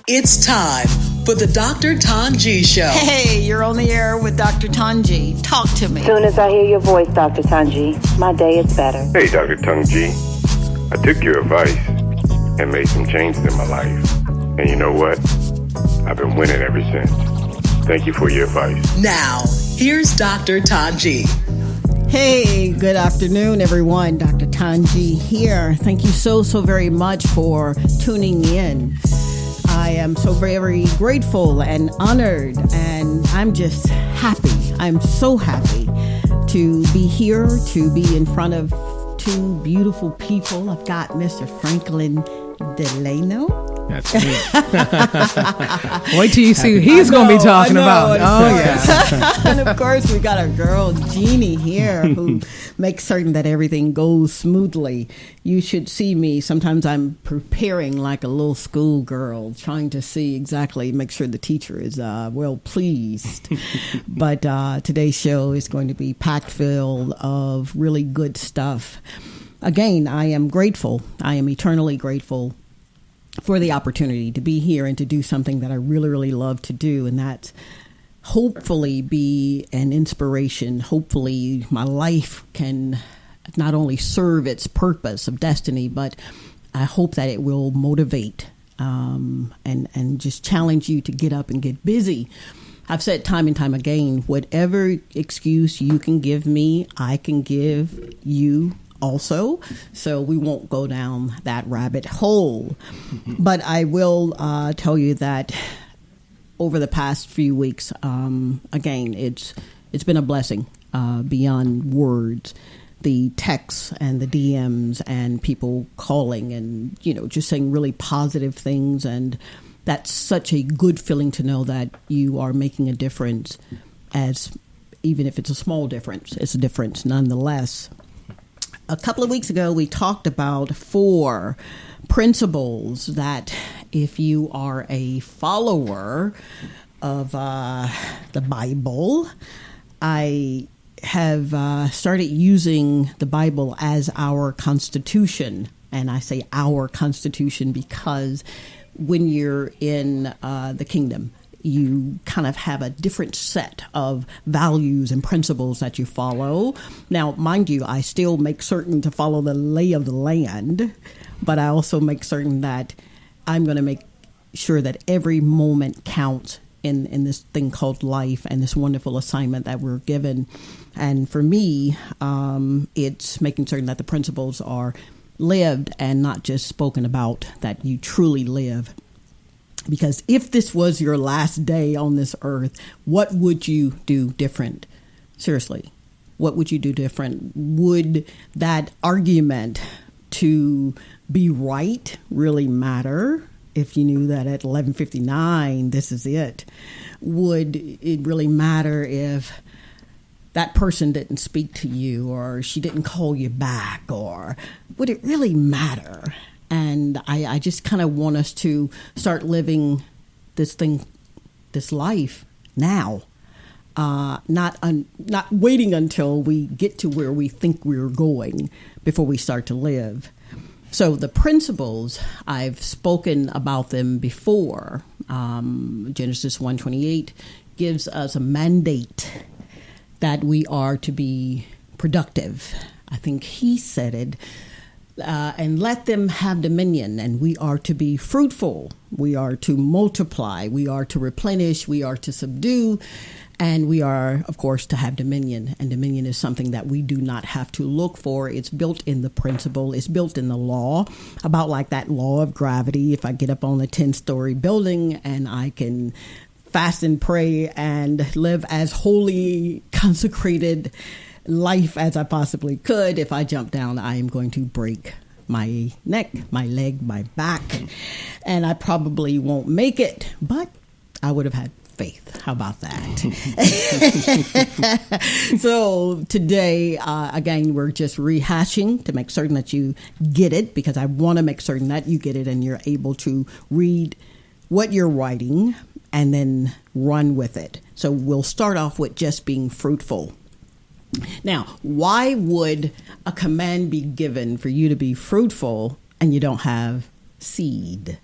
It's time for the Dr. Tongie Show. Hey, you're on the air with Dr. Tongie. Talk to me. As soon as I hear your voice, Dr. Tongie, my day is better. Hey, Dr. Tongie. I took your advice and made some changes in my life. And you know what? I've been winning ever since. Thank you for your advice. Now, here's Dr. Tongie. Hey, good afternoon, everyone. Dr. Tongie here. Thank you so very much for tuning in. I am so very grateful and honored, and I'm just happy. I'm so happy to be here, to be in front of two beautiful people. I've got Mr. Franklin Delano. That's me. Wait till you see who he's going to be talking about. Oh, yeah. And of course, we got our girl Jeannie here who makes certain that everything goes smoothly. You should see me. Sometimes I'm preparing like a little schoolgirl, trying to see exactly, make sure the teacher is well pleased. But today's show is going to be packed full of really good stuff. Again, I am grateful. I am eternally grateful for the opportunity to be here and to do something that I really love to do, and that's hopefully be an inspiration. Hopefully my life can not only serve its purpose of destiny, but I hope that it will motivate and just challenge you to get up and get busy. I've said time and time again, whatever excuse you can give me, I can give you also, so we won't go down that rabbit hole. But I will tell you that over the past few weeks, again, it's been a blessing beyond words. The texts and the DMs and people calling and, just saying really positive things. And that's such a good feeling to know that you are making a difference, as even if it's a small difference, it's a difference nonetheless. A couple of weeks ago, we talked about 4 principles that if you are a follower of the Bible, I have started using the Bible as our constitution. And I say our constitution because when you're in the kingdom, you kind of have a different set of values and principles that you follow. Now, mind you, I still make certain to follow the lay of the land, but I also make certain that I'm going to make sure that every moment counts in this thing called life and this wonderful assignment that we're given. And for me, it's making certain that the principles are lived and not just spoken about, that you truly live. Because if this was your last day on this earth, what would you do different? Seriously, what would you do different? Would that argument to be right really matter if you knew that at 11:59, this is it? Would it really matter if that person didn't speak to you or she didn't call you back? Or would it really matter? And I just kind of want us to start living this life now, not waiting until we get to where we think we're going before we start to live. So the principles, I've spoken about them before. Genesis 1:28 gives us a mandate that we are to be productive. I think he said it. And let them have dominion, and we are to be fruitful. We are to multiply. We are to replenish. We are to subdue. And we are, of course, to have dominion. And dominion is something that we do not have to look for. It's built in the principle. It's built in the law, about like that law of gravity. If I get up on a 10-story building and I can fast and pray and live as holy, consecrated life as I possibly could, if I jump down, I am going to break my neck, my leg, my back, and I probably won't make it, but I would have had faith. How about that? So today, again, we're just rehashing to make certain that you get it, because I want to make certain that you get it and you're able to read what you're writing and then run with it. So we'll start off with just being fruitful. Now, why would a command be given for you to be fruitful and you don't have seed?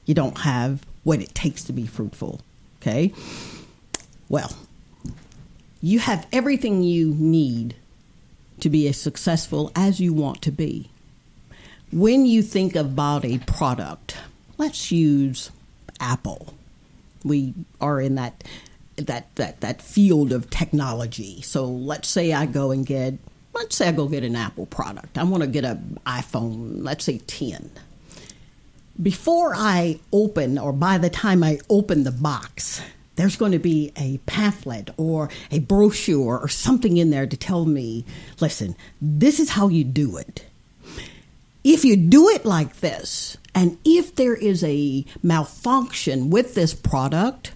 you don't have what it takes to be fruitful. Okay? Well, you have everything you need to be as successful as you want to be. When you think about a product, let's use Apple. We are in that field of technology. So let's say I go get an Apple product. I want to get an iPhone, let's say 10. Before I open, or by the time I open the box, there's going to be a pamphlet or a brochure or something in there to tell me, listen, this is how you do it. If you do it like this, and if there is a malfunction with this product,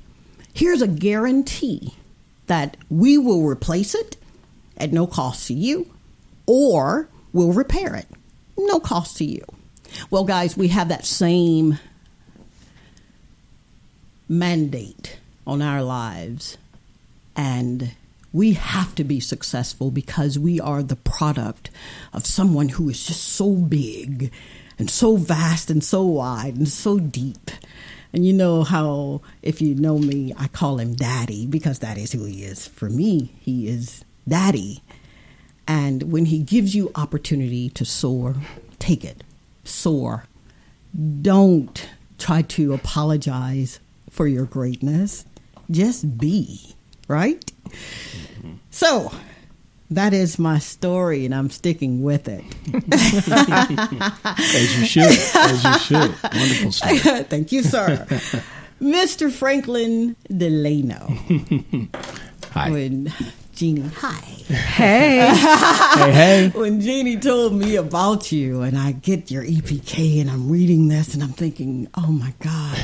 here's a guarantee that we will replace it at no cost to you, or we'll repair it, no cost to you. Well, guys, we have that same mandate on our lives, and we have to be successful because we are the product of someone who is just so big and so vast and so wide and so deep. And you know how, if you know me, I call him Daddy, because that is who he is. For me, he is Daddy. And when he gives you opportunity to soar, take it. Soar. Don't try to apologize for your greatness. Just be, right? Mm-hmm. So that is my story, and I'm sticking with it. As you should. As you should. Wonderful story. Thank you, sir. Mr. Franklin Delano. Hi. When Jeannie, hi. Hey. Hey. When Jeannie told me about you, and I get your EPK, and I'm reading this, and I'm thinking, oh my God,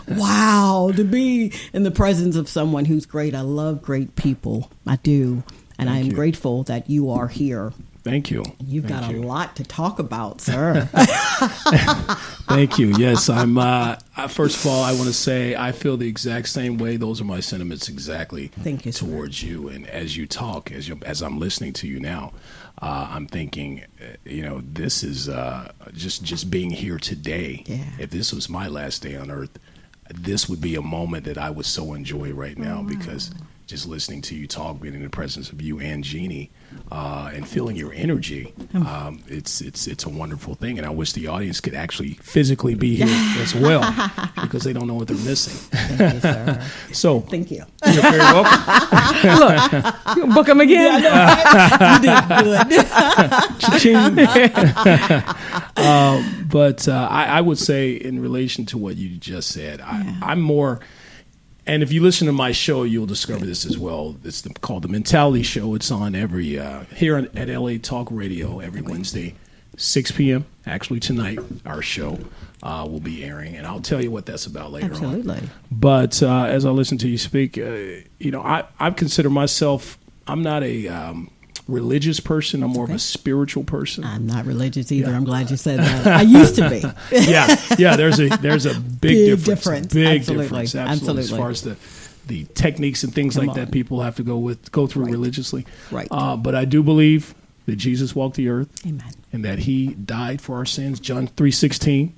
wow, to be in the presence of someone who's great. I love great people. I do. And I am grateful that you are here. Thank you. You've got a lot to talk about, sir. Thank you. Yes, I'm. First of all, I want to say I feel the exact same way. Those are my sentiments exactly. Thank you, sir. Towards you. And as you talk, as I'm listening to you now, I'm thinking, this is just being here today. Yeah. If this was my last day on earth, this would be a moment that I would so enjoy right now because just listening to you talk, being in the presence of you and Jeannie, and feeling your energy, it's a wonderful thing. And I wish the audience could actually physically be here as well, because they don't know what they're missing. Thank you, sir. So thank you. You're very welcome. Look, you book him again. Yeah, I know, right? You did good. But I would say, in relation to what you just said, I'm more. And if you listen to my show, you'll discover this as well. It's called The Mentality Show. It's on every here at LA Talk Radio every Wednesday, 6 p.m. Actually, tonight, our show will be airing. And I'll tell you what that's about later on. But as I listen to you speak, I consider myself, I'm not a religious person. I'm more of a spiritual person. I'm not religious either. Yeah. I'm glad you said that. I used to be. yeah. There's a big difference. Big Absolutely. Difference. Absolutely. As far as the techniques and things like that people have to go through religiously. Right. But I do believe that Jesus walked the earth. Amen. And that he died for our sins. John 3:16.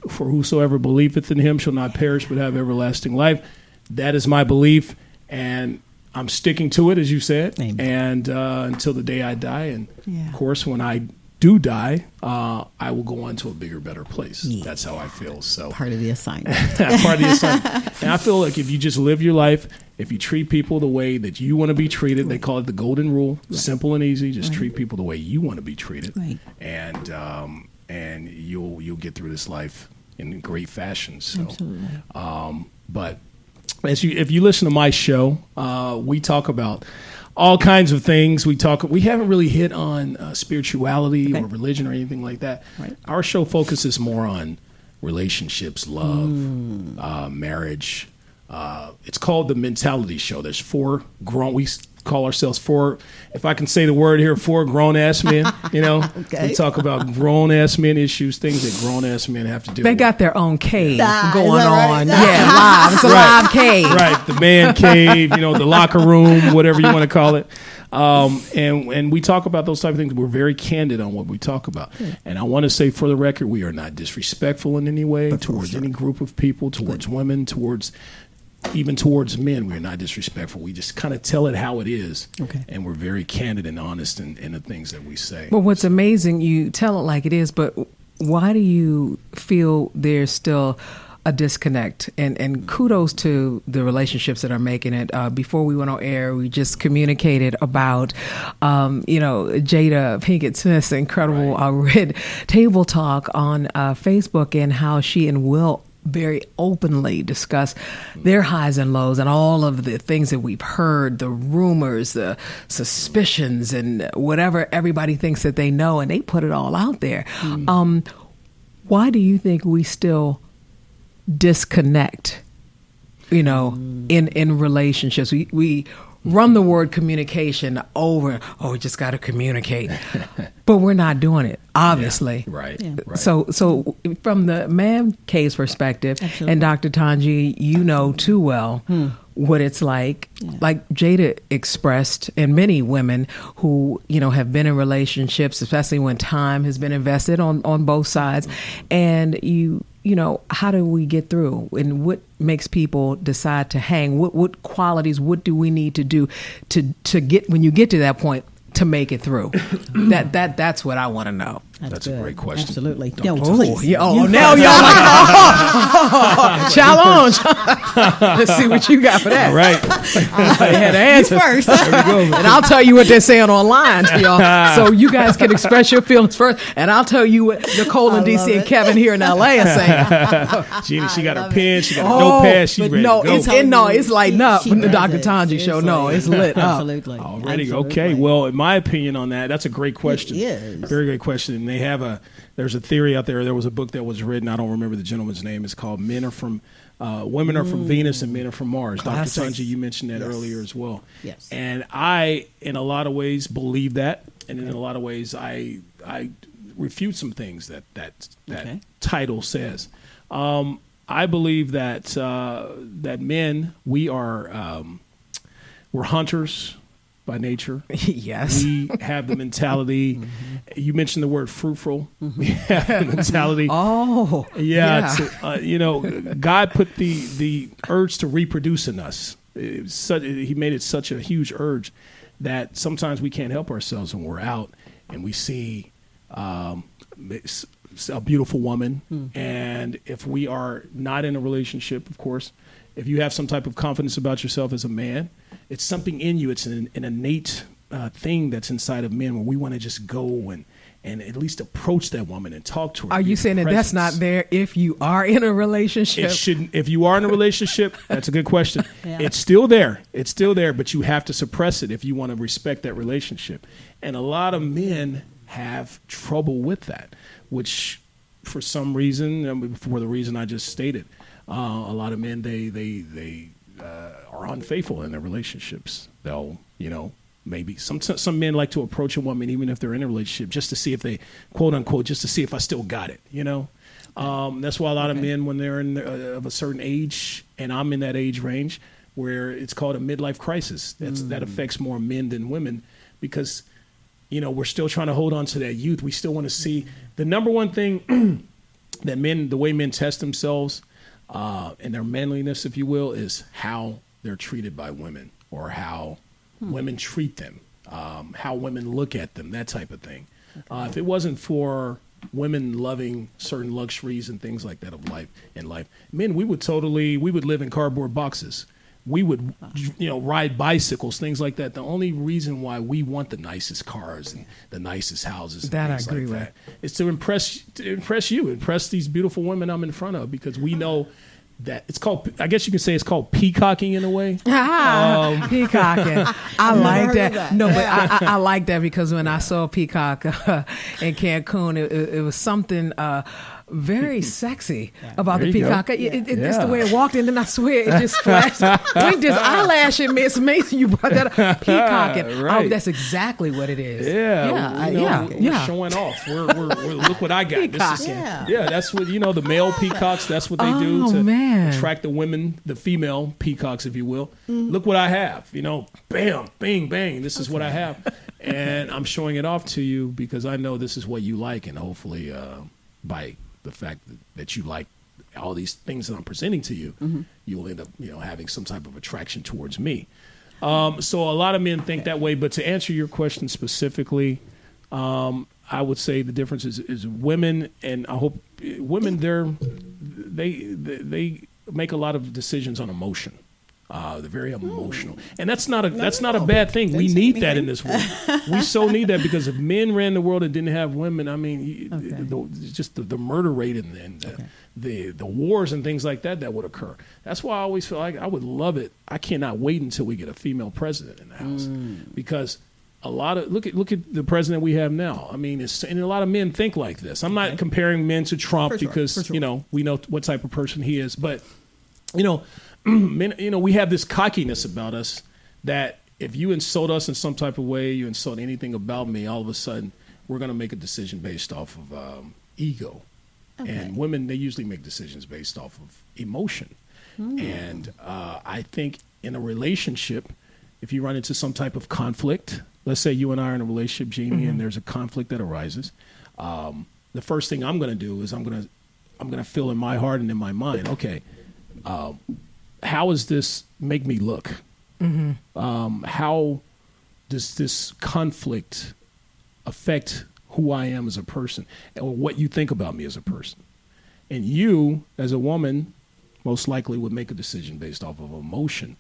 For whosoever believeth in him shall not perish but have everlasting life. That is my belief, and I'm sticking to it, as you said. Amen. And until the day I die. And of course, when I do die, I will go on to a bigger, better place. Yeah. That's how I feel. So part of the assignment. Part of the assignment. And I feel like if you just live your life, if you treat people the way that you want to be treated, they call it the golden rule. Simple and easy. Just treat people the way you want to be treated, and you'll get through this life in great fashion. So, absolutely. But if you listen to my show, we talk about all kinds of things. We haven't really hit on spirituality or religion or anything like that. Right. Our show focuses more on relationships, love, marriage. It's called The Mentality Show. There's we call ourselves if I can say the word here, 4 grown-ass men. We talk about grown-ass men issues, things that grown-ass men have to do. They got their own cave going right? on. Live. It's a live cave. Right, the man cave, the locker room, whatever you want to call it. And we talk about those type of things. We're very candid on what we talk about. And I want to say, for the record, we are not disrespectful in any way towards any group of people, towards women, even towards men. We're not disrespectful. We just kind of tell it how it is. And we're very candid and honest in the things that we say. Well, what's amazing, you tell it like it is, but why do you feel there's still a disconnect? And kudos to the relationships that are making it. Before we went on air, we just communicated about, Jada Pinkett Smith's incredible Red Table Talk on Facebook, and how she and Will very openly discuss their highs and lows and all of the things that we've heard, the rumors, the suspicions, and whatever everybody thinks that they know, and they put it all out there. Why do you think we still disconnect, in relationships? We run the word communication over. Oh, we just got to communicate, but we're not doing it, obviously. Right. So from the man case perspective, Absolutely. and Dr. Tongie, you know too well what it's like. Like Jada expressed, and many women who have been in relationships, especially when time has been invested on both sides, and how do we get through, and what makes people decide to hang? What qualities, what do we need to do to get, when you get to that point, to make it through? That's what I want to know. That's a great question. Absolutely. Don't No, please. Now y'all like, challenge. Let's see what you got for that. Right. I had to answer first. There we go. And I'll tell you what they're saying online, y'all. So you guys can express your feelings first, and I'll tell you what Nicole in DC and Kevin here in LA are saying. Jeannie, she got her pen, she got her notepad, she's ready to go. It's lighting up She from the does Dr. it. Tongie show. No, it's lit up. Absolutely. Already. Absolutely. Okay. Well, in my opinion on that, that's a great question. It is. Very great question. And there's a theory out there. There was a book that was written. I don't remember the gentleman's name. It's called Women Are from Venus and Men Are from Mars. Classic. Dr. Tongie, you mentioned that earlier as well. Yes. And I, in a lot of ways, believe that. And in a lot of ways, I refute some things that title says. I believe that men, we're hunters by nature. Yes. We have the mentality. You mentioned the word fruitful. We have the mentality. Oh, yeah. God put the urge to reproduce in us. He made it such a huge urge that sometimes we can't help ourselves when we're out and we see a beautiful woman. And if we are not in a relationship, of course, if you have some type of confidence about yourself as a man, it's something in you. It's an innate thing that's inside of men where we want to just go and at least approach that woman and talk to her. Are you saying that that's not there if you are in a relationship? It shouldn't. If you are in a relationship, that's a good question. It's still there. It's still there, but you have to suppress it if you want to respect that relationship. And a lot of men have trouble with that, which for some reason, for the reason I just stated, a lot of men, they are unfaithful in their relationships. They'll, maybe some men like to approach a woman even if they're in a relationship just to see if they, quote unquote, just to see if I still got it. That's why a lot of men, when they're of a certain age, and I'm in that age range, where it's called a midlife crisis. That affects more men than women because, we're still trying to hold on to that youth. We still want to see the number one thing that men, the way men test themselves and their manliness, if you will, is how they're treated by women or how women treat them, how women look at them, that type of thing. If it wasn't for women loving certain luxuries and things like that of life, men, we would live in cardboard boxes. We would, ride bicycles, things like that. The only reason why we want the nicest cars and the nicest houses, that and things I agree like with, is to impress you, impress these beautiful women I'm in front of, because we know that it's called, I guess you can say it's called peacocking in a way. Peacocking. I like that. No, but I like that because when I saw Peacock in Cancun, it was something very sexy about There the you go. peacock. It's the way it walked in, and I swear it just flashed. Winked his eyelash at me. It's amazing you brought that up. Peacock. Right. Oh, that's exactly what it is. We're showing off. We're look what I got. Peacock. This is, that's what the male peacocks. That's what they do to attract the women, the female peacocks, if you will. Look what I have. Bam, bang, bang. This is what I have, and I'm showing it off to you because I know this is what you like, and hopefully, by the fact that you like all these things that I'm presenting to you, you'll end up having some type of attraction towards me. So a lot of men think that way, but to answer your question specifically, I would say the difference is women, and I hope women they make a lot of decisions on emotion. They're very emotional, and that's not a bad thing. We need that in this world. We so need that because if men ran the world and didn't have women, I mean, the murder rate and the wars and things like that would occur. That's why I always feel like I would love it. I cannot wait until we get a female president in the House because a lot of look at the president we have now. I mean, and a lot of men think like this. I'm not comparing men to Trump because we know what type of person he is, but men, we have this cockiness about us that if you insult us in some type of way, you insult anything about me, all of a sudden we're going to make a decision based off of ego. Okay. And women, they usually make decisions based off of emotion. And I think in a relationship, if you run into some type of conflict, let's say you and I are in a relationship, Jeannie, and there's a conflict that arises, the first thing I'm going to do is I'm going to feel in my heart and in my mind, okay, how does this make me look? How does this conflict affect who I am as a person or what you think about me as a person? And you, as a woman, most likely would make a decision based off of emotion,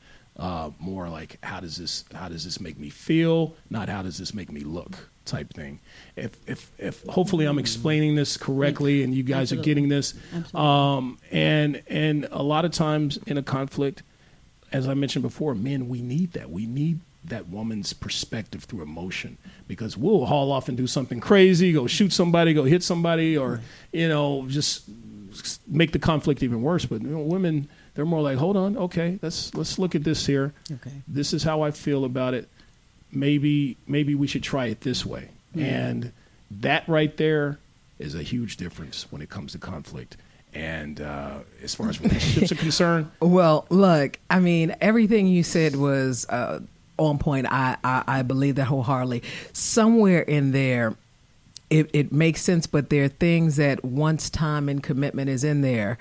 more like how does this make me feel, not how does this make me look type thing. If hopefully I'm explaining this correctly and you guys are getting this. And a lot of times in a conflict, as I mentioned before, men, we need that. We need that woman's perspective through emotion because we'll haul off and do something crazy, go shoot somebody, go hit somebody, or, just make the conflict even worse. But women, they're more like, hold on, okay, let's look at this here. Okay. This is how I feel about it. Maybe we should try it this way. And that right there is a huge difference when it comes to conflict. And as far as relationships are concerned. Well, look, I mean, everything you said was on point. I believe that wholeheartedly. Somewhere in there, it makes sense, but there are things that once time and commitment is in there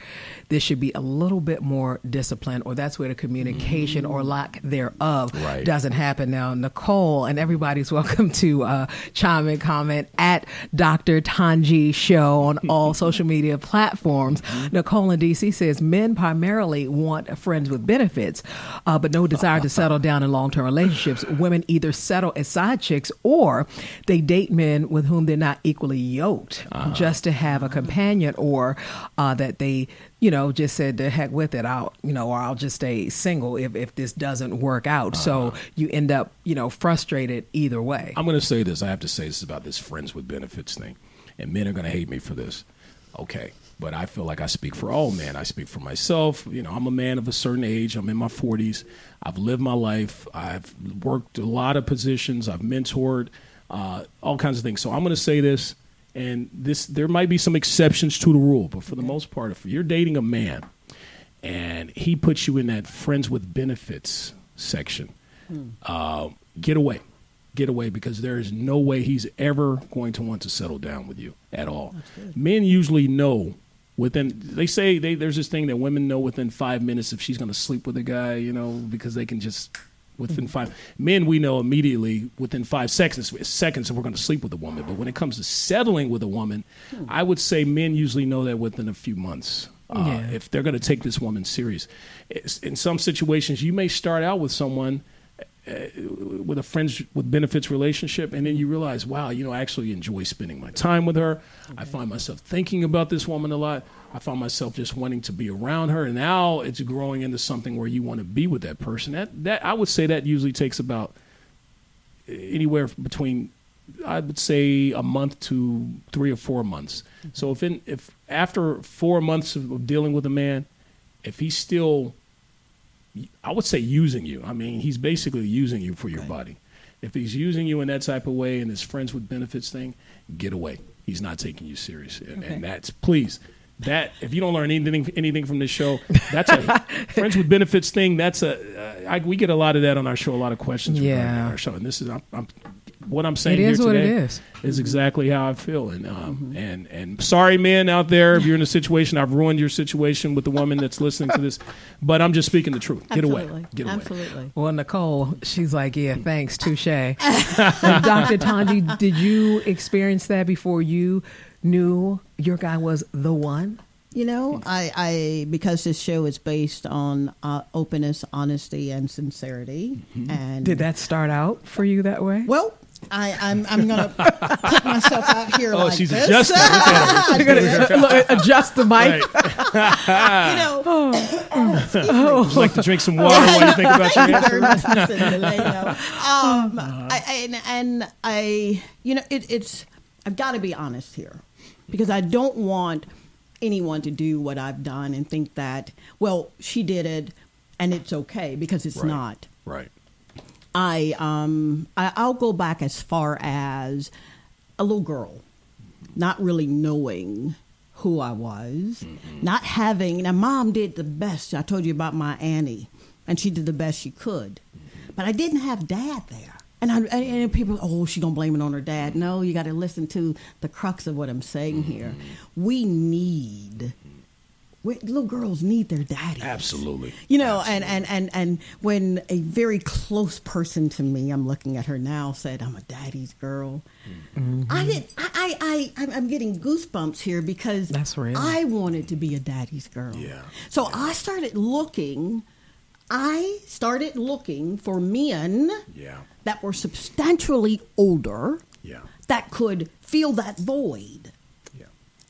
should be a little bit more discipline, or that's where the communication or lack thereof doesn't happen. Now, Nicole, and everybody's welcome to chime in, comment at Dr. Tongie Show on all social media platforms. Nicole in DC says men primarily want friends with benefits, but no desire to settle down in long-term relationships. Women either settle as side chicks or they date men with whom they're not equally yoked just to have a companion, or that they just said the heck with it, I'll just stay single if this doesn't work out. So you end up frustrated either way. I'm going to say this. I have to say this about this friends with benefits thing, and men are going to hate me for this. Okay, but I feel like I speak for all men. I speak for myself. I'm a man of a certain age. I'm in my 40s. I've lived my life. I've worked a lot of positions. I've mentored. All kinds of things. So I'm going to say this, and there might be some exceptions to the rule, but for the most part, if you're dating a man and he puts you in that friends with benefits section, get away, because there is no way he's ever going to want to settle down with you at all. Men usually know there's this thing that women know within 5 minutes if she's going to sleep with a guy, because they can just. Within 5 men, we know immediately within 5 seconds if we're going to sleep with a woman. But when it comes to settling with a woman, I would say men usually know that within a few months if they're going to take this woman serious. In some situations, you may start out with someone with a friends with benefits relationship, and then you realize, wow, I actually enjoy spending my time with her. I find myself thinking about this woman a lot. I found myself just wanting to be around her, and now it's growing into something where you want to be with that person. That I would say that usually takes about anywhere between I would say a month to 3 or 4 months. So if after 4 months of dealing with a man, if he's still, I would say, using you. I mean, he's basically using you for your body. If he's using you in that type of way and his friends with benefits thing, get away. He's not taking you serious. And that's, please, that if you don't learn anything from this show, that's a friends with benefits thing. That's we get a lot of that on our show, a lot of questions regarding our show. And this is what I'm saying here today is exactly how I feel. And sorry, men out there, if you're in a situation, I've ruined your situation with the woman that's listening to this, but I'm just speaking the truth. Get away. Get away. Absolutely. Well, Nicole, she's like, yeah, thanks, touche. Dr. Tongie, did you experience that before you knew your guy was the one? You know, I because this show is based on openness, honesty, and sincerity. And did that start out for you that way? Well, I'm going to put myself out here like she's this. adjusting. Adjust the mic. You know, Would you like to drink some water while you think about your very answer? much, Mr. Delano. It's I've got to be honest here because I don't want anyone to do what I've done and think that, well, she did it and it's okay, because it's not. Right. I'll go back as far as a little girl, not really knowing who I was, not having. Now, Mom did the best. I told you about my Annie, and she did the best she could, but I didn't have Dad there. And people, oh, she gonna blame it on her dad. No, you got to listen to the crux of what I'm saying here. Little girls need their daddy. Absolutely. You know, and when a very close person to me, I'm looking at her now, said, I'm a daddy's girl. I'm getting goosebumps here because that's real. I wanted to be a daddy's girl. Yeah. So I started looking for men that were substantially older that could fill that void.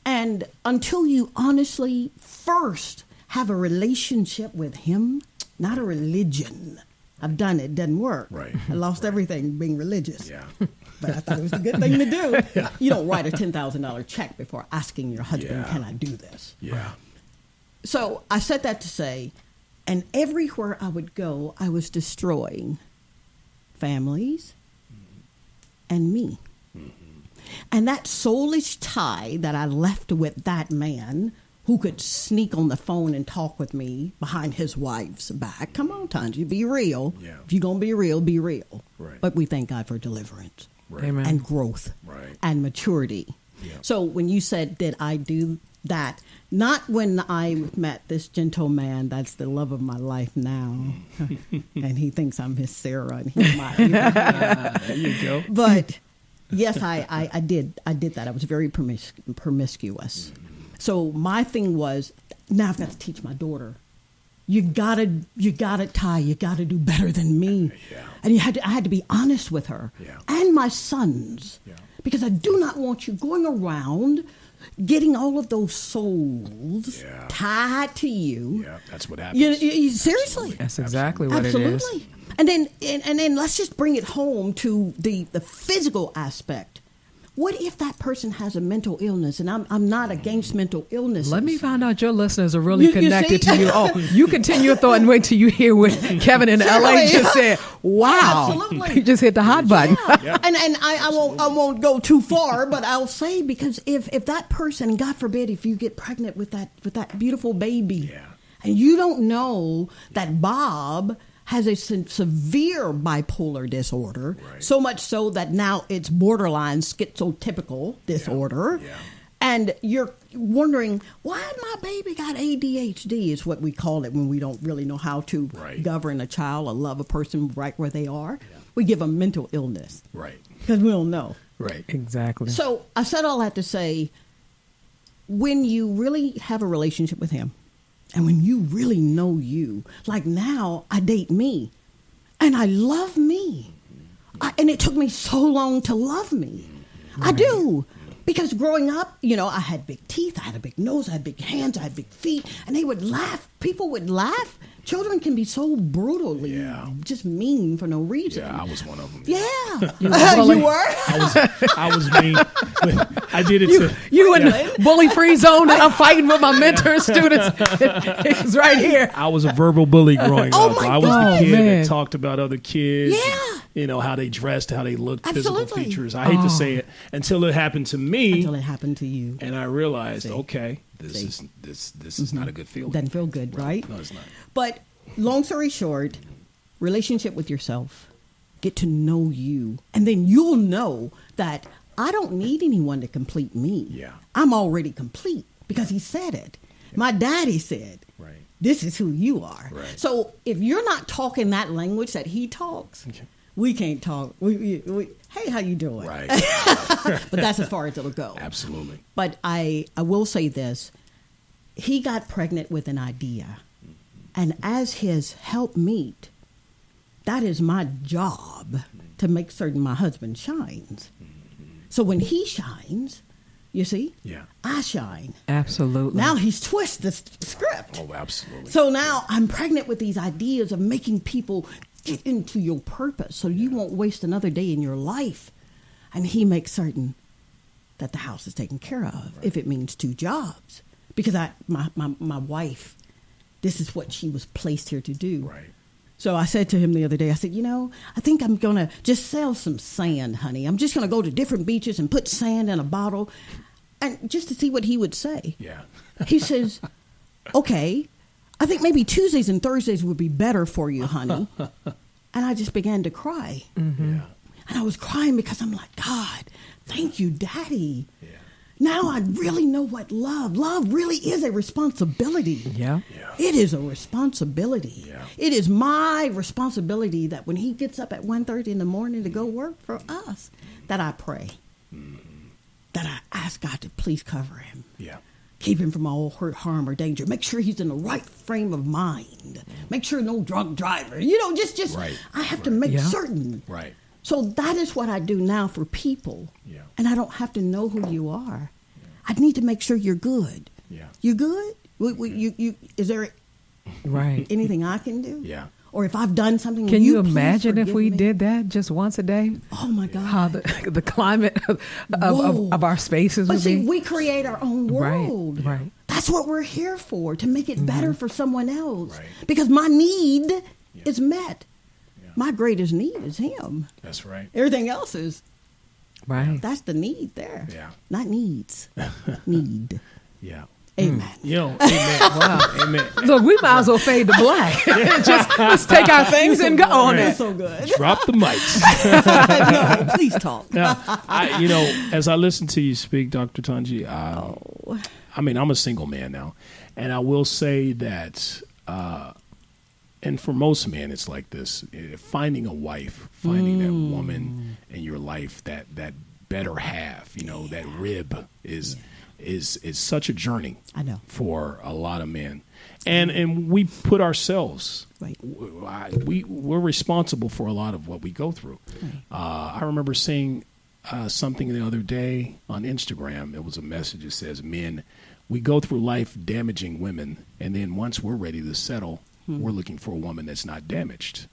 And until you honestly first have a relationship with him, not a religion. I've done it, doesn't work. Right. I lost everything being religious. Yeah. But I thought it was a good thing to do. You don't write a $10,000 check before asking your husband, can I do this? Yeah. So I said that to say, and everywhere I would go, I was destroying families and me. And that soulish tie that I left with that man who could sneak on the phone and talk with me behind his wife's back. Come on, Tongie, be real. Yeah. If you're going to be real, be real. Right. But we thank God for deliverance Amen. and growth and maturity. Yeah. So when you said, did I do that? Not when I met this gentleman that's the love of my life now. And he thinks I'm his Sarah. And he's my, There you go. But yes, I did that. I was very promiscuous. So my thing was, now I've got to teach my daughter. You gotta Ty. You gotta do better than me. Yeah. And I had to be honest with her and my sons, because I do not want you going around getting all of those souls tied to you. Yeah, that's what happens. Seriously, that's exactly what it is. And then let's just bring it home to the physical aspect. What if that person has a mental illness? And I'm not against mental illness. Let me find out your listeners are really You connected see? to you. Oh, you continue your thought and wait till you hear what Kevin in LA just said. Wow. Absolutely. You just hit the hot button. Yeah. And I won't go too far, but I'll say, because if that person, God forbid, if you get pregnant with that beautiful baby, and you don't know that Bob has a severe bipolar disorder, so much so that now it's borderline schizotypical disorder. Yeah. And you're wondering, why my baby got ADHD is what we call it when we don't really know how to govern a child or love a person right where they are. Yeah. We give them mental illness. Right. Because we don't know. Right. Exactly. So I said all that to say, when you really have a relationship with him, and when you really know you, like now I date me and I love me. And it took me so long to love me. Right. I do. Because growing up, I had big teeth, I had a big nose, I had big hands, I had big feet, and they would laugh. People would laugh Children can be so brutally just mean for no reason. Yeah, I was one of them. Yeah. You You were? I was mean. I did it to... You in the bully-free zone and I'm fighting with my mentor students. It's right here. I was a verbal bully growing up. my I was God. the kid Man. that talked about other kids. Yeah. You know, how they dressed, how they looked, physical Absolutely. features. I hate to say it until it happened to me. Until it happened to you. And I realized, okay, this is not a good feeling. Doesn't feel good, right? No, it's not. But long story short, relationship with yourself, get to know you, and then you'll know that I don't need anyone to complete me. Yeah. I'm already complete because he said it. My daddy said, Right. this is who you are. Right. So if you're not talking that language that he talks, we can't talk. We, hey, how you doing? Right. But that's as far as it'll go. Absolutely. But I will say this. He got pregnant with an idea. And as his helpmeet, that is my job to make certain my husband shines. So when he shines, you see, I shine. Absolutely. Now he's twisted the script. Oh, absolutely. So now I'm pregnant with these ideas of making people get into your purpose so you won't waste another day in your life. And he makes certain that the house is taken care of, if it means 2 jobs. Because my wife, this is what she was placed here to do. Right. So I said to him the other day, I said, I think I'm going to just sell some sand, honey. I'm just going to go to different beaches and put sand in a bottle and just to see what he would say. Yeah. He says, okay, I think maybe Tuesdays and Thursdays would be better for you, honey. And I just began to cry. Mm-hmm. Yeah. And I was crying because I'm like, God, thank you, Daddy. Yeah. Now I really know what love really is a responsibility. Yeah. It is a responsibility. Yeah. It is my responsibility that when he gets up at 1:30 in the morning to go work for us, that I pray. That I ask God to please cover him. Yeah. Keep him from all hurt, harm, or danger. Make sure he's in the right frame of mind. Make sure no drunk driver. Just Right. I have to make Yeah. certain. Right. So that is what I do now for people. Yeah. And I don't have to know who you are. I need to make sure you're good. Yeah. You good? Is there Right. anything I can do? Yeah. Or if I've done something, Can will you please imagine if forgive we me? did that just once a day? Oh my God! How the climate Whoa. of our spaces But would see, be? we create our own world. Right. That's what we're here for, to make it better for someone else. Right. Because my need is met. Yeah. My greatest need is him. That's right. Everything else is, Right. that's the need there. Yeah. Not needs. Need. Yeah. Amen. Amen. Wow. Amen. Look, we might as well fade to black. Just let's take our things and go on You're it. so good. Drop the mics. No, please talk. Now, as I listen to you speak, Dr. Tongie, I'm a single man now, and I will say that, and for most men, it's like this: finding a wife, finding that woman in your life, that better half, that rib is such a journey. I know. For a lot of men, and we put ourselves. Right. We're responsible for a lot of what we go through. I remember seeing something the other day on Instagram. It was a message that says, men, we go through life damaging women, and then once we're ready to settle, we're looking for a woman that's not damaged.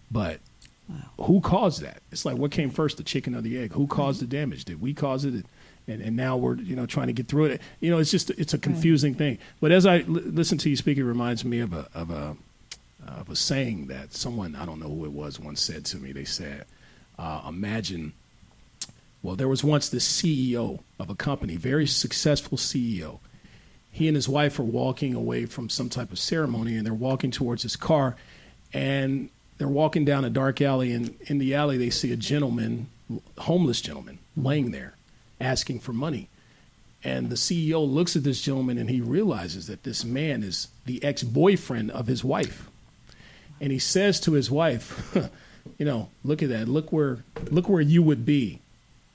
But who caused that? It's like, what came first, the chicken or the egg? Who caused the damage? Did we cause it? And now we're trying to get through it. It's a confusing thing. But as I listen to you speak, it reminds me of a saying that someone, I don't know who it was, once said to me. They said, imagine, well, there was once this CEO of a company, very successful CEO. He and his wife are walking away from some type of ceremony, and they're walking towards his car, and they're walking down a dark alley, and in the alley they see a gentleman, homeless gentleman, laying there, asking for money. And the CEO looks at this gentleman, and he realizes that this man is the ex-boyfriend of his wife. And he says to his wife, look at that. Look where you would be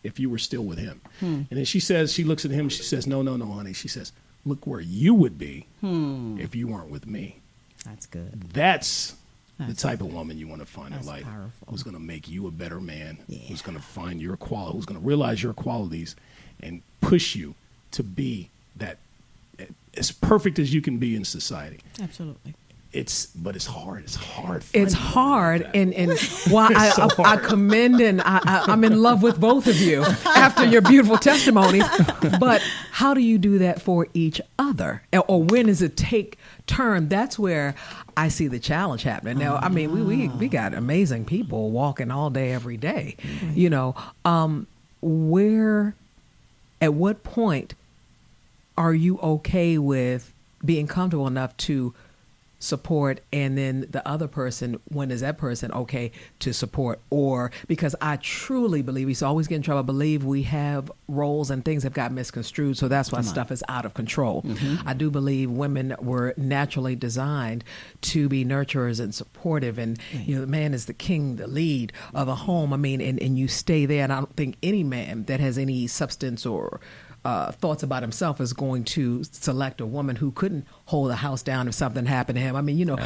if you were still with him. And then she looks at him, she says, no, honey. She says, look where you would be if you weren't with me. That's good. That's the type of woman you want to find in life. Powerful. Who's going to make you a better man, who's going to find your quality, who's going to realize your qualities and push you to be that as perfect as you can be in society. Absolutely. but it's hard. It's hard. It's hard, and why I commend and I'm in love with both of you after your beautiful testimonies. But how do you do that for each other, or when does it take turn? That's where I see the challenge happening. Now, I mean, we got amazing people walking all day, every day. You know, where, at what point are you okay with being comfortable enough to support, and then the other person, when is that person okay to support? Or, because I truly believe, we always get in trouble, I believe we have roles and things have got misconstrued, so that's why stuff is out of control. I do believe women were naturally designed to be nurturers and supportive, and you know, the man is the king, the lead of a home. I mean, and you stay there, and I don't think any man that has any substance or thoughts about himself is going to select a woman who couldn't hold the house down if something happened to him. I mean, you know,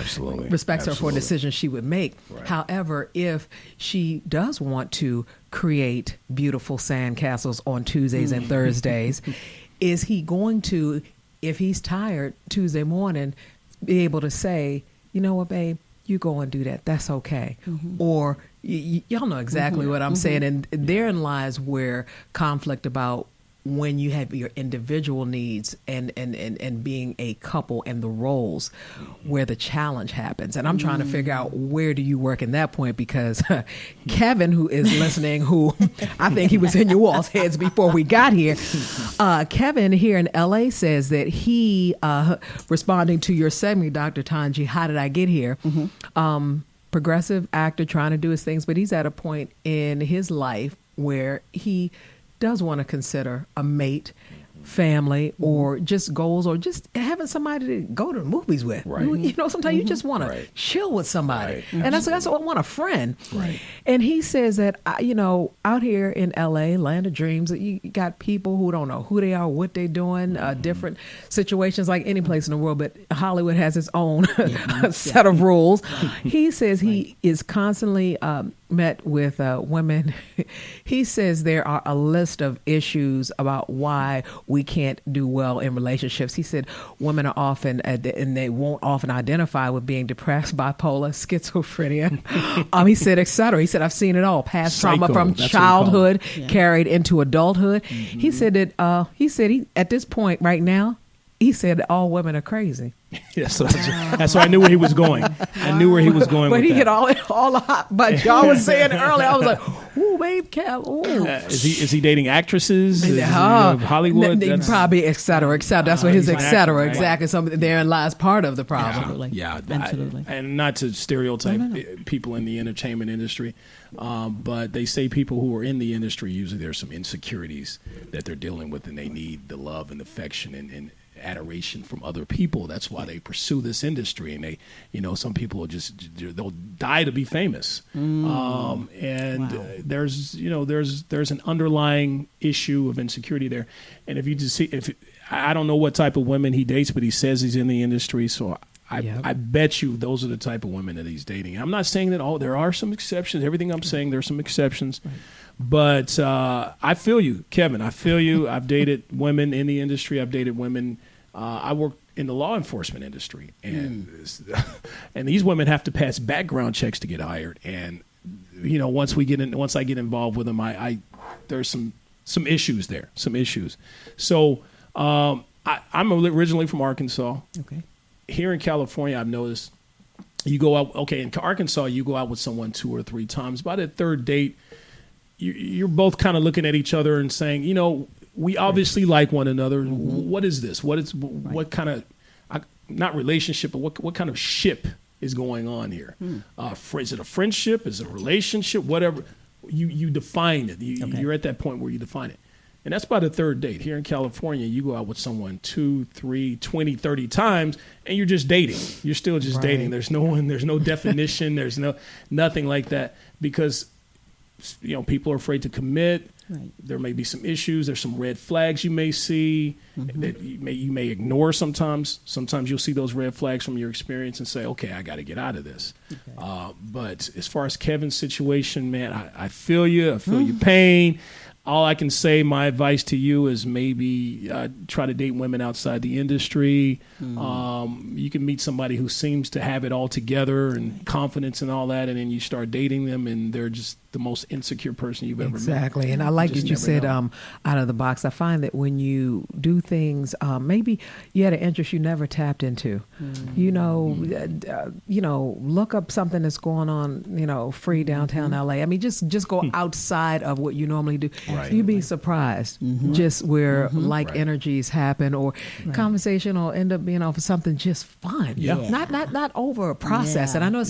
respects her for a decision she would make. Right. However, if she does want to create beautiful sandcastles on Tuesdays and Thursdays, is he going to, if he's tired Tuesday morning, be able to say, you know what, babe, you go and do that. That's okay. Or y'all know exactly what I'm saying. And therein lies where conflict about when you have your individual needs and being a couple and the roles where the challenge happens. And I'm trying to figure out, where do you work in that point? Because Kevin, who is listening, who I think he was in you all's heads before we got here, Kevin here in LA says that he, responding to your segment, Dr. Tongie, How Did I Get Here? Progressive actor trying to do his things, but he's at a point in his life where he does want to consider a mate, family, or just goals, or just having somebody to go to the movies with. Right. You know, sometimes you just want to chill with somebody. Right. And that's what I want, a friend. Right. And he says that, you know, out here in LA, land of dreams, you got people who don't know who they are, what they're doing, different situations like any place in the world, but Hollywood has its own set of rules. He says he is constantly met with women. He says there are a list of issues about why we can't do well in relationships. He said women are often, and they won't often identify with being depressed, bipolar, schizophrenia. He said, et cetera. He said, I've seen it all. Past trauma from childhood carried into adulthood. He said that, at this point right now, he said all women are crazy. Yes, that's why I knew where he was going. I knew where he was going. But with he that. hit all the hot. But y'all was saying it earlier. I was like, "Ooh, babe, Cal." Ooh. Is he dating actresses? Hollywood? Probably, et cetera, et cetera. That's what his et cetera exactly. Something therein lies part of the problem. Yeah, absolutely. And not to stereotype people in the entertainment industry, but they say people who are in the industry, usually there's some insecurities that they're dealing with, and they need the love and affection and adoration from other people. That's why they pursue this industry, and they, you know, some people will they'll die to be famous. There's an underlying issue of insecurity there. And if you just see, I don't know what type of women he dates, but he says he's in the industry, so I bet you those are the type of women that he's dating. I'm not saying that there are some exceptions. Everything I'm saying, there's some exceptions. Right. But I feel you, Kevin. I feel you. I've dated women in the industry. I've dated women. I work in the law enforcement industry, and and these women have to pass background checks to get hired. And you know, once I get involved with them, there's some issues there, some issues. So I'm originally from Arkansas. Okay. Here in California, I've noticed you go out. Okay, in Arkansas, you go out with someone 2 or 3 times. By the third date, you're both kind of looking at each other and saying, you know, we obviously like one another. What is this? What kind of, not relationship, but what kind of ship is going on here? Is it a friendship? Is it a relationship? Whatever. You define it. You're at that point where you define it. And that's by the third date. Here in California, you go out with someone 2, 3, 20, 30 times, and you're just dating. You're still just dating. There's no definition. There's nothing like that, because you know, people are afraid to commit. Right. There may be some issues. There's some red flags you may see that you may ignore sometimes. Sometimes you'll see those red flags from your experience and say, okay, I got to get out of this. Okay. But as far as Kevin's situation, man, I feel you. I feel your pain. all I can say, my advice to you is maybe try to date women outside the industry. You can meet somebody who seems to have it all together and confidence and all that, and then you start dating them, and they're just the most insecure person you've ever met. Exactly. And I like that you said out of the box. I find that when you do things, maybe you had an interest you never tapped into. You know, look up something that's going on, free downtown LA. I mean, just go outside of what you normally do. Right. You'd be surprised just where like energies happen, or conversation will end up being off of something just fun. Yeah. Not over a process. Yeah. And I know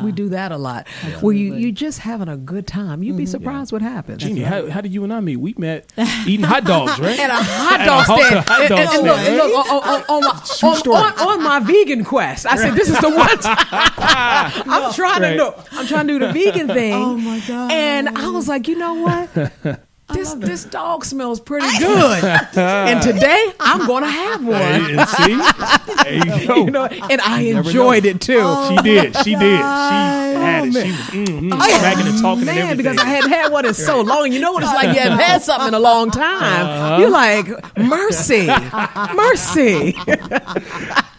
we do that a lot. Absolutely. Where you just having a good time. You'd be surprised what happens. Jeannie, how did you and I meet? We met eating hot dogs, right? At a hot dog stand. Hot dog stand, Look, on my vegan quest. I said, this is the one time. I'm trying to do the vegan thing. Oh my God. And I was like, you know what? This dog smells pretty good. And today I'm going to have one. And see? There you go. And I enjoyed it too. She did. She had it. She was smacking and talking and everything. Because I hadn't had one in so long. You know what it's like? You haven't had something in a long time. You're like, mercy.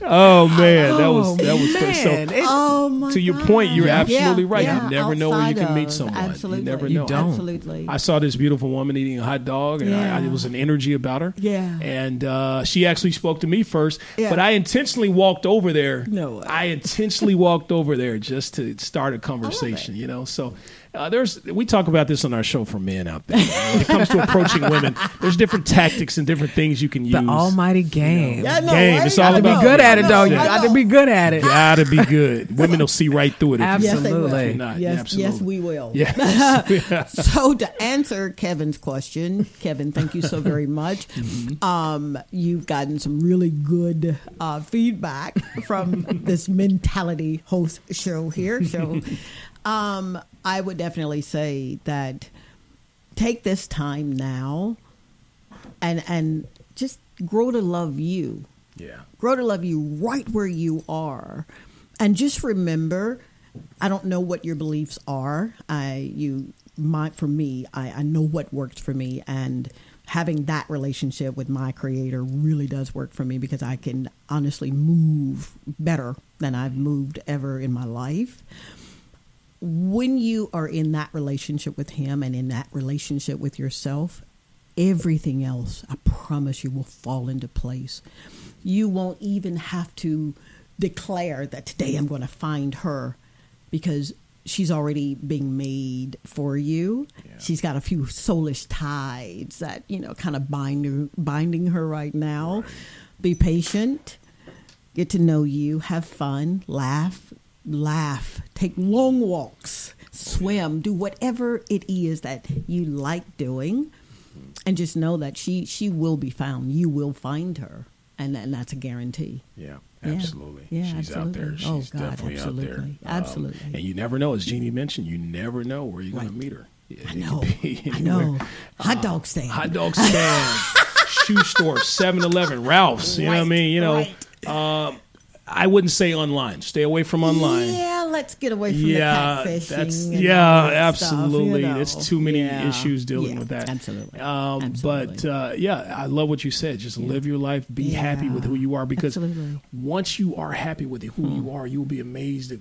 Oh man, that was man. so. To your point, you're absolutely right. You never know where you can meet outside of- someone. Absolutely. You never You know. don't. Absolutely. I saw this beautiful woman eating a hot dog, and Yeah. it was an energy about her. Yeah. And she actually spoke to me first, Yeah. but I intentionally walked over there. No way. I intentionally walked over there just to start a conversation. So. We talk about this on our show for men out there. When it comes to approaching women, there's different tactics and different things you can use. The almighty game. Yeah, no, Game. right? It's all Got to be about good at it, I though. know, You I got to know. be good at it. Gotta be good. Women will see right through it. If Yes, they will. Absolutely. Not. Yes, Absolutely. yes, we will. Yes. So to answer Kevin's question, Kevin, thank you so very much. You've gotten some really good feedback from this mentality host show here. So I would definitely say that take this time now and just grow to love you. Yeah. Grow to love you right where you are. And just remember, I don't know what your beliefs are. For me, I know what works for me, and having that relationship with my creator really does work for me, because I can honestly move better than I've moved ever in my life. When you are in that relationship with him and in that relationship with yourself, everything else, I promise you, will fall into place. You won't even have to declare that today I'm going to find her, because she's already being made for you. Yeah. She's got a few soulish ties that, kind of binding her right now. Right. Be patient, get to know you, have fun, laugh, take long walks, swim, do whatever it is that you like doing, and just know that she will be found. You will find her, and that's a guarantee. Yeah. Absolutely. Yeah, she's absolutely. out there. She's definitely out there. Absolutely. And you never know, as Jeannie mentioned, you never know where you're going to meet her. I know. Hot dog stand. Hot dog stand, shoe store, 7-Eleven, Ralph's. You know what I mean? Right. I wouldn't say online. Stay away from online. Yeah, let's get away from the catfishing. Absolutely. Stuff, There's too many issues dealing with that. Absolutely. But I love what you said. Just live your life. Be happy with who you are, because once you are happy with who you are, you'll be amazed at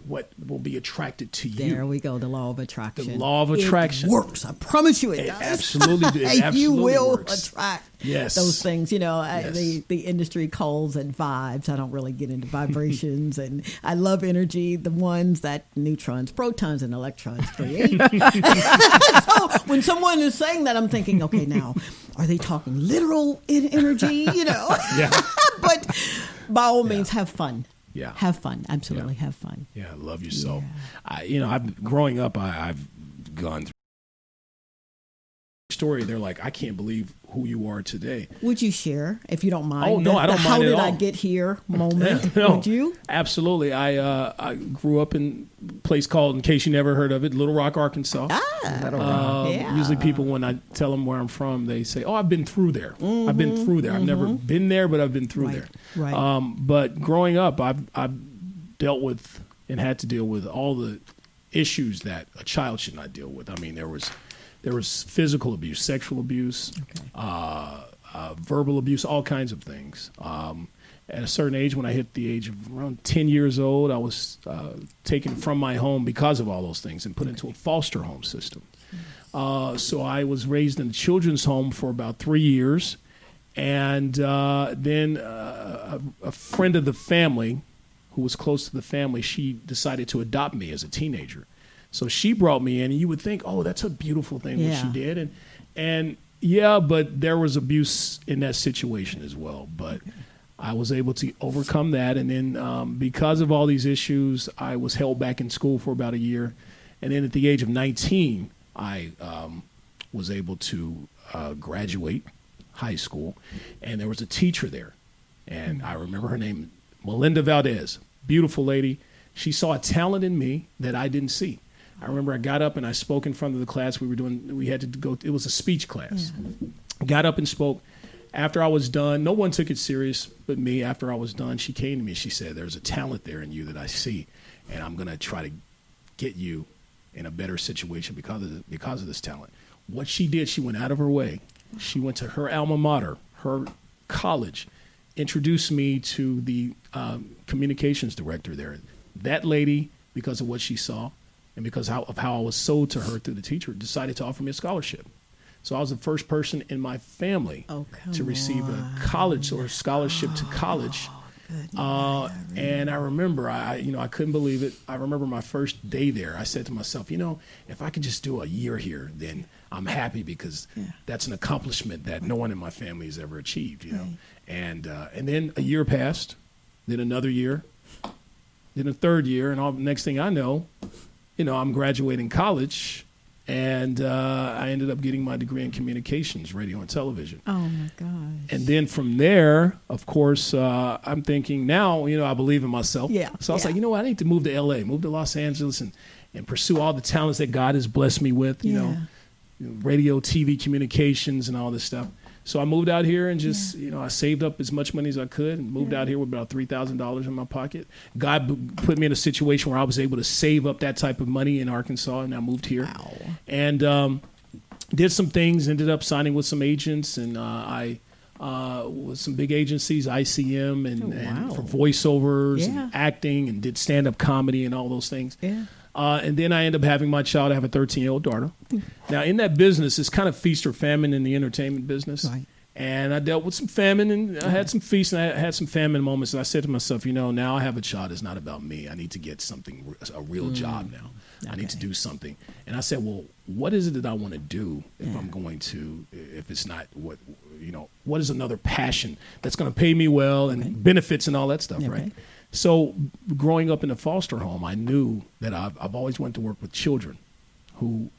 what will be attracted to you. There we go. The law of attraction. The law of attraction. It works. I promise you it does. Absolutely. It absolutely you will works. attract Yes. those things. The industry calls it vibes. I don't really get into vibrations, and I love energy, the ones that neutrons, protons, and electrons create. So when someone is saying that, I'm thinking, okay, now, are they talking literal energy? Yeah. But by all means, have fun. Yeah. Have fun. Absolutely have fun. Yeah. Love yourself. Growing up, I've gone through story. They're like, I can't believe who you are today. Would you share, if you don't mind? Oh no, I don't mind How at did all. I get here moment? No, Would you? Absolutely. I grew up in a place called, in case you never heard of it, Little Rock, Arkansas. Usually people, when I tell them where I'm from, they say, oh, I've been through there. I've been through there. I've never been there, but I've been through there. Right. But growing up, I've dealt with and had to deal with all the issues that a child should not deal with. I mean, there was There was physical abuse, sexual abuse, verbal abuse, all kinds of things. At a certain age, when I hit the age of around 10 years old, I was taken from my home because of all those things and put into a foster home system. So I was raised in a children's home for about 3 years. And then a friend of the family, who was close to the family, she decided to adopt me as a teenager. So she brought me in, and you would think, oh, that's a beautiful thing what she did. And yeah, but there was abuse in that situation as well. But I was able to overcome that. And then because of all these issues, I was held back in school for about a year. And then at the age of 19, I was able to graduate high school. And there was a teacher there. And I remember her name, Melinda Valdez, beautiful lady. She saw a talent in me that I didn't see. I remember I got up and I spoke in front of the class we had to go, it was a speech class. Got up and spoke. After I was done, no one took it serious but me. After I was done, she came to me. She said, there's a talent there in you that I see, and I'm going to try to get you in a better situation because of this talent. What she did, she went out of her way. She went to her alma mater, her college, introduced me to the communications director there. That lady, because of what she saw and because of how I was sold to her through the teacher, decided to offer me a scholarship. So I was the first person in my family to receive a college or scholarship to college. And I remember, I couldn't believe it. I remember my first day there. I said to myself, if I could just do a year here, then I'm happy because that's an accomplishment that no one in my family has ever achieved, you know. And then a year passed, then another year, then a third year, and next thing I know, I'm graduating college. And I ended up getting my degree in communications, radio and television. Oh, my gosh. And then from there, of course, I'm thinking now, I believe in myself. Yeah. So I was like, what, I need to move to L.A., move to Los Angeles and pursue all the talents that God has blessed me with, you know, radio, TV, communications, and all this stuff. So I moved out here and just, I saved up as much money as I could and moved out here with about $3,000 in my pocket. God put me in a situation where I was able to save up that type of money in Arkansas, and I moved here. Wow. And did some things, ended up signing with some agents, and I with some big agencies, ICM, and for voiceovers and acting, and did stand-up comedy and all those things. Yeah. And then I ended up having my child. I have a 13-year-old daughter. Now, in that business, it's kind of feast or famine in the entertainment business. Right. And I dealt with some famine, and I had some feast, and I had some famine moments. And I said to myself, now I have a child. It's not about me. I need to get something, a real job now. Okay. I need to do something. And I said, well, what is it that I want to do if I'm going to, if it's not what is another passion that's going to pay me well and benefits and all that stuff, right? So growing up in a foster home, I knew that I've always wanted to work with children who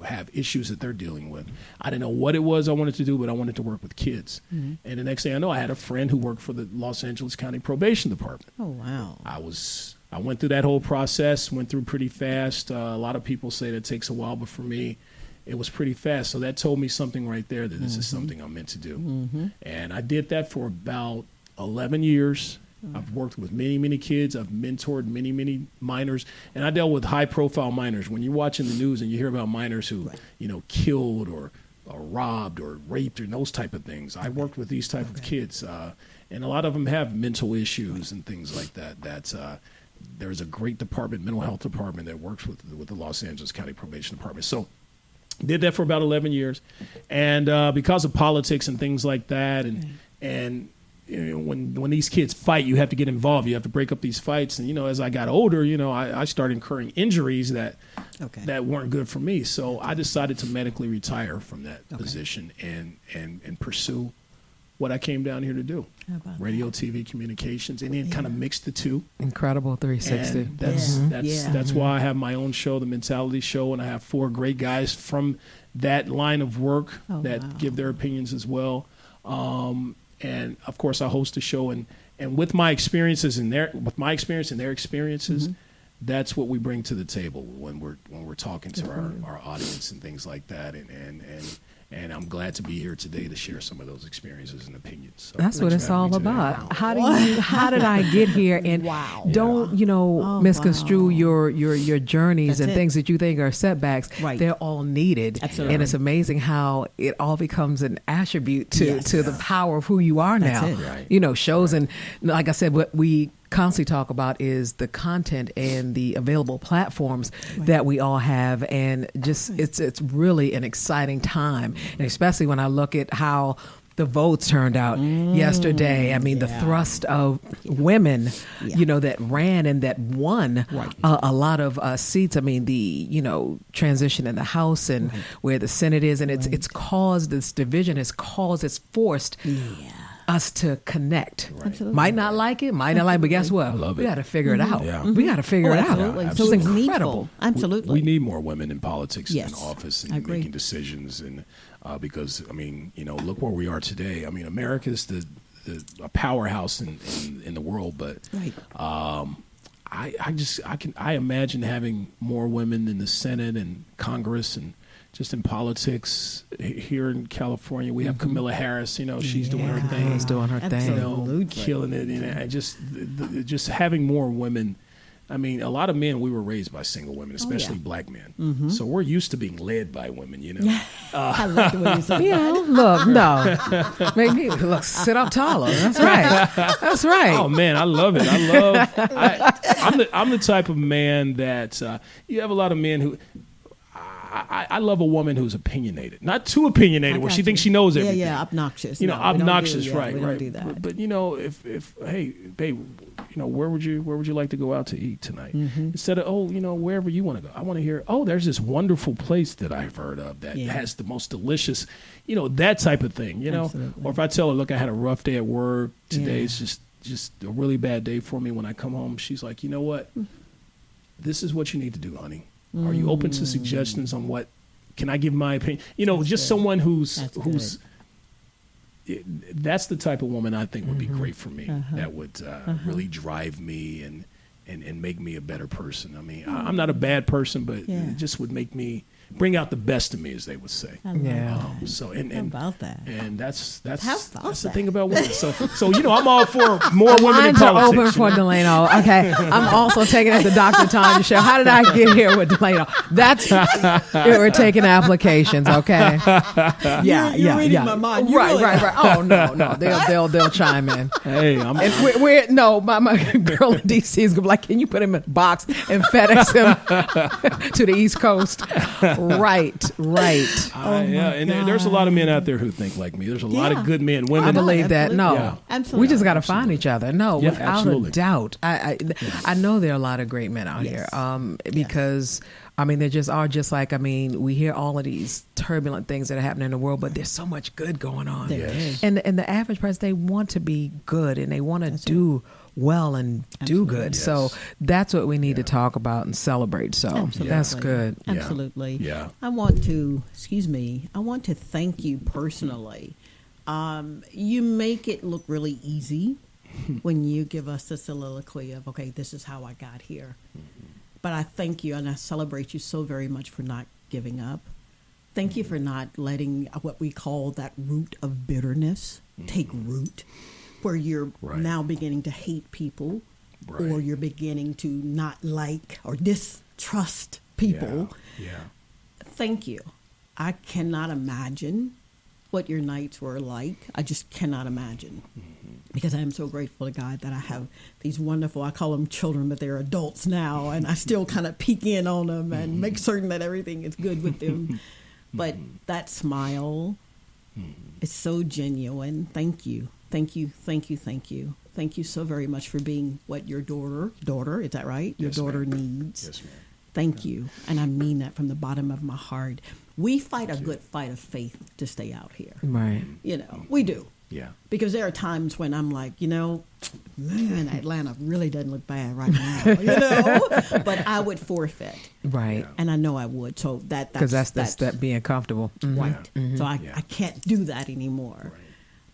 have issues that they're dealing with. I didn't know what it was I wanted to do, but I wanted to work with kids. Mm-hmm. And the next thing I know, I had a friend who worked for the Los Angeles County Probation Department. Oh, wow. I went through that whole process, went through pretty fast. A lot of people say that it takes a while, but for me, it was pretty fast. So that told me something right there, that this is something I'm meant to do. Mm-hmm. And I did that for about 11 years. I've worked with many, many kids. I've mentored many, many minors. And I dealt with high-profile minors. When you're watching the news and you hear about minors who, killed or robbed or raped or those type of things, I worked with these type of kids. And a lot of them have mental issues and things like that. There's a great department, mental health department, that works with the Los Angeles County Probation Department. So did that for about 11 years. And because of politics and things like that, and when these kids fight, you have to get involved. You have to break up these fights. And, as I got older, I started incurring injuries that weren't good for me. So I decided to medically retire from that position and pursue what I came down here to do. Radio, TV, communications, and then kind of mix the two. Incredible 360. And that's why I have my own show, The Mentality Show, and I have 4 great guys from that line of work that give their opinions as well. And of course, I host a show, and with my experiences and their experiences, that's what we bring to the table when we're talking to our audience and things like that. And I'm glad to be here today to share some of those experiences and opinions. So that's what it's all about. Wow. How did I get here? And don't misconstrue your journeys and things that you think are setbacks. Right. They're all needed. Absolutely. And it's amazing how it all becomes an attribute to the power of who you are now. That's it. Right. Shows and like I said, what we constantly talk about is the content and the available platforms that we all have, and just it's really an exciting time, and especially when I look at how the votes turned out yesterday. I mean, the thrust of women, that ran and that won a lot of seats. I mean, the transition in the House and where the Senate is, and it's caused this division. It's forced us to connect. Absolutely. Might not like it, but guess what? We got to figure it out. Yeah. We got to figure it out. Absolutely. Yeah, So it's incredible. needful. Absolutely. We need more women in politics and in Yes. office I and agree. making decisions. And because, look where we are today. I mean, America's a powerhouse in the world, but I imagine having more women in the Senate and Congress and just in politics. Here in California, we have Kamala Harris. She's doing her thing. She's doing her thing. Absolutely. Killing it. And just having more women. I mean, a lot of men, we were raised by single women, especially black men. So we're used to being led by women, I like the way you said that. Look, no. Make me look, sit up taller. That's right. That's right. Oh man, I love it. I'm the type of man that you have a lot of men who. I love a woman who's opinionated, not too opinionated, where she thinks she knows everything. Yeah, obnoxious. Obnoxious, right? We right. don't do that. But if hey, babe, where would you like to go out to eat tonight? Instead of wherever you want to go, I want to hear. Oh, there's this wonderful place that I've heard of that has the most delicious, that type of thing. Absolutely. Or if I tell her, look, I had a rough day at work today. It's just a really bad day for me. When I come home, she's like, you know what? This is what you need to do, honey. Are you open to suggestions on what? Can I give my opinion? Someone who's that's the type of woman I think would be great for me. That would really drive me and make me a better person. I mean, I'm not a bad person, but it just would make me bring out the best of me, as they would say. So and How about that? And that's How about the that? thing about women. So I'm all for more women in Lines are politics. open for Delano. Okay, I'm also taking it to Dr. Tongie show. How did I get here with Delano? That's we're taking applications. Okay. You're reading my mind. You really Right. Oh no, they'll chime in. Hey, And we're my girl in DC is gonna be like, can you put him in a box and FedEx him to the East Coast? Right. And there's a lot of men out there who think like me. There's a lot of good men, women. I believe that. No, Yeah. Absolutely. we just got to find each other. No, Yeah, without absolutely. a doubt. I know there are a lot of great men out here. Because there just are. Just like we hear all of these turbulent things that are happening in the world, but there's so much good going on. There is. And the average person, they want to be good and they want to do well and do good. Yes. So that's what we need to talk about and celebrate. So Absolutely. that's good. Absolutely. Yeah. I want to thank you personally. You make it look really easy when you give us the soliloquy of, okay, this is how I got here. But I thank you and I celebrate you so very much for not giving up. Thank you for not letting what we call that root of bitterness take root, where you're now beginning to hate people or you're beginning to not like or distrust people. Yeah. Thank you. I cannot imagine what your nights were like. I just cannot imagine. Because I am so grateful to God that I have these wonderful, I call them children, but they're adults now, and I still kind of peek in on them and make certain that everything is good with them. But that smile is so genuine. Thank you. Thank you so very much for being what your daughter, is that right? Your daughter needs. Yes, ma'am. Thank you. And I mean that from the bottom of my heart. We fight a good fight of faith to stay out here. Right. We do. Yeah. Because there are times when I'm like, man, Atlanta really doesn't look bad right now, But I would forfeit. Right. And I know I would. So Because that's that being comfortable. Right. Mm-hmm. So I can't do that anymore. Right.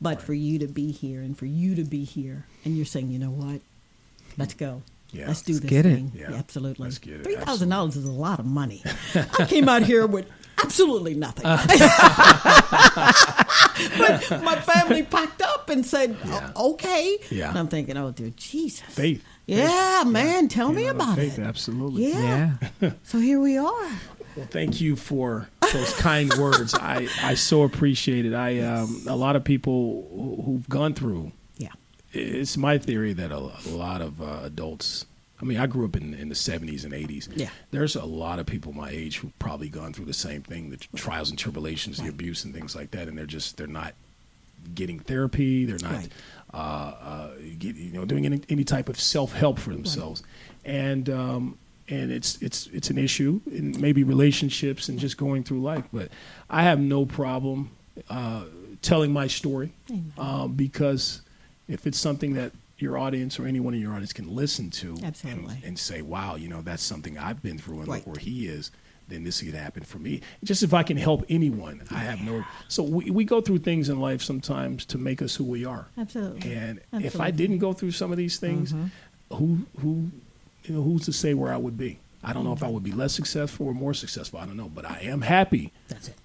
But for you to be here and for you to be here and you're saying, you know what? Let's go. Yeah. Let's do this get it. thing. Yeah. Absolutely. Let's get it. $3,000 is a lot of money. I came out here with absolutely nothing. But my family packed up and said, okay. Yeah. And I'm thinking, oh, dude, Jesus. Faith. Yeah, man, tell me about Faith, it. absolutely. Yeah. So here we are. Well, thank you for those kind words. I so appreciate it. A lot of people who've gone through. Yeah. It's my theory that a lot of adults. I mean, I grew up in the 70s and 80s. Yeah. There's a lot of people my age who've probably gone through the same thing, the trials and tribulations, the abuse and things like that, and they're not getting therapy. They're not, doing any type of self-help for themselves. Right. And it's an issue in maybe relationships and just going through life. But I have no problem telling my story because if it's something that your audience or anyone in your audience can listen to and say, wow, that's something I've been through and look where he is, then this could happen for me. Just if I can help anyone, I have no. So we go through things in life sometimes to make us who we are. Absolutely. And if I didn't go through some of these things, who's to say where I would be? I don't know if I would be less successful or more successful. I don't know, but I am happy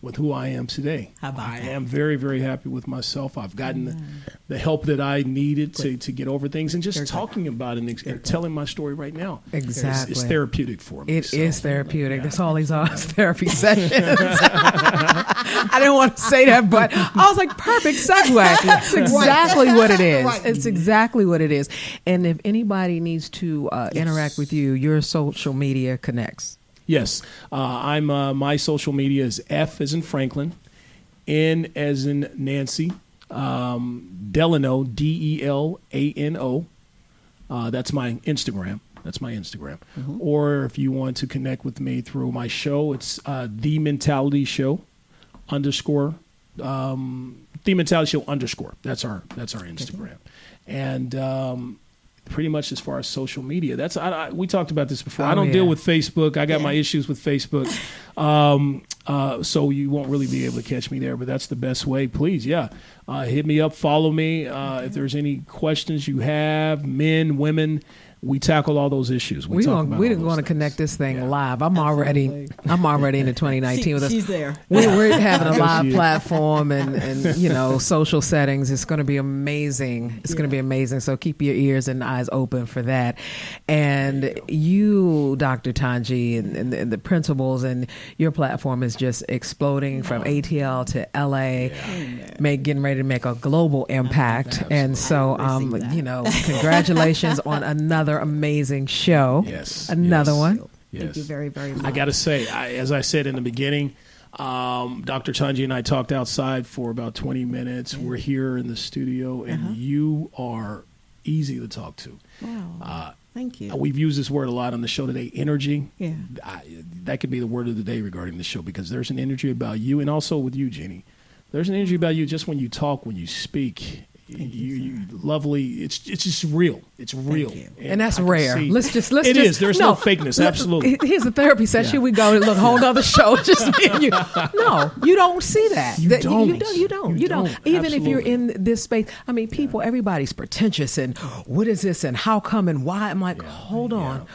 with who I am today. How about that? I am very, very happy with myself. I've gotten the help that I needed to get over things, and just talking about it and telling my story right now. Exactly. It's therapeutic for me. It is therapeutic. That's all these are, is therapy sessions. I didn't want to say that, but I was like, perfect segue. It's exactly what it is. Right. It's exactly what it is. And if anybody needs to interact with you, your social media connects. Yes. I'm my social media is F as in Franklin, N as in Nancy, Delano, Delano. That's my Instagram. Or if you want to connect with me through my show, it's The Mentality Show _ The Mentality Show _ That's our Instagram. And pretty much as far as social media, we talked about this before. I don't deal with Facebook. I got my issues with Facebook. So you won't really be able to catch me there, but that's the best way. Please, hit me up, follow me. If there's any questions you have, men, women, we tackle all those issues. We're going to connect this thing live. I'm already into 2019 with us. She's there. We're having a live platform and social settings. It's going to be amazing. It's going to be amazing. So keep your ears and eyes open for that. And you, Dr. Tongie, and the principles and your platform is just exploding from ATL to LA, getting ready to make a global impact. And so, congratulations on another amazing show. Another one. Thank you very, very much. I got to say, as I said in the beginning, Dr. Tongie and I talked outside for about 20 minutes. We're here in the studio, and you are easy to talk to. Wow. Thank you. We've used this word a lot on the show today, energy. Yeah. That could be the word of the day regarding the show, because there's an energy about you, and also with you, Jeannie. There's an energy about you just when you talk, when you speak. You lovely. It's just real. It's real, and that's rare. Let's just. It is. There's no fakeness. Absolutely. Here's a therapy session. Here we go. Look, whole other show. Just me and you. No, you don't see that. You don't. Even if you're in this space, I mean, people. Everybody's pretentious and what is this and how come and why. I'm like, hold on.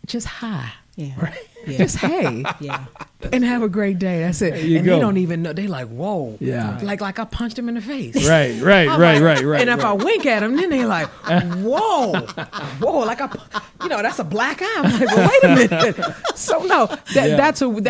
Just hi. Yeah. Right. Yeah. Just hey. Yeah. And have a great day. That's it. They don't even know. They like, whoa. Yeah. Like I punched him in the face. Right. And if I wink at him, then they like, whoa. Like that's a black eye. I'm like, well, wait a minute. So no, that's a win.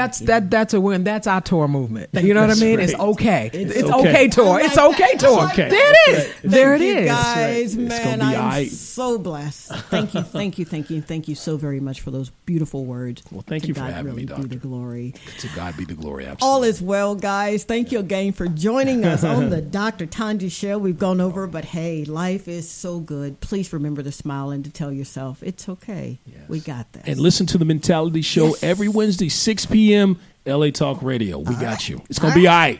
That's our tour movement. You know what I mean? Right. It's okay. It's okay tour. It's okay tour. Okay. There it is. There it is. Guys, man, I'm so blessed. Thank you so very much for those beautiful words. Well, thank you for having me, Doctor. To God be the glory. To God be the glory. Absolutely. All is well, guys. Thank you again for joining us on the Dr. Tongie Show. We've gone over, but hey, life is so good. Please remember to smile and to tell yourself it's okay. Yes. We got this. And listen to the Mentality Show every Wednesday, 6 p.m. LA Talk Radio. We got you. It's going to be all right.